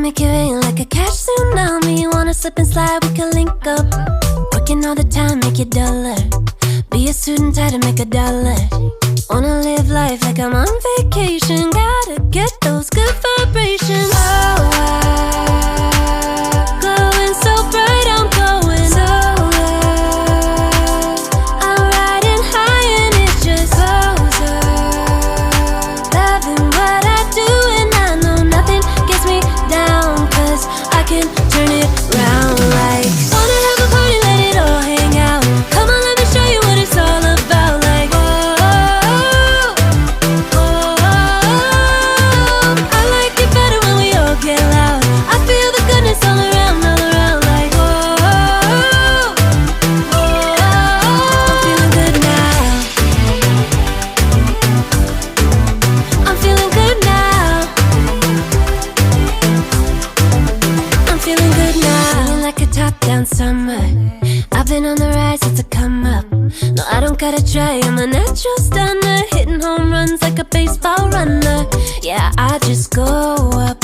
make it rain like a cash tsunami. Wanna slip and slide, we can link up. Working all the time, make it duller. Be a student, try to make a dollar. Wanna live life like I'm on vacation. Gotta get those good vibrations. Oh, glowing so bright, I'm going so high. I'm riding high and it just goes up. Loving what I do and I know nothing gets me down, 'cause I can turn it round like. Wanna have a party, let it all hang out. Come on, let me show you what it's all about. Like, I like it better when we all get loud. I feel the goodness all around, like, I'm feeling good now. I'm feeling good now. I'm feeling good now. Feeling like a top-down summer. I've been on the rise, it's a come up. No, I don't gotta try, I'm a natural stunner. Hitting home runs like a baseball runner. Yeah, I just go up.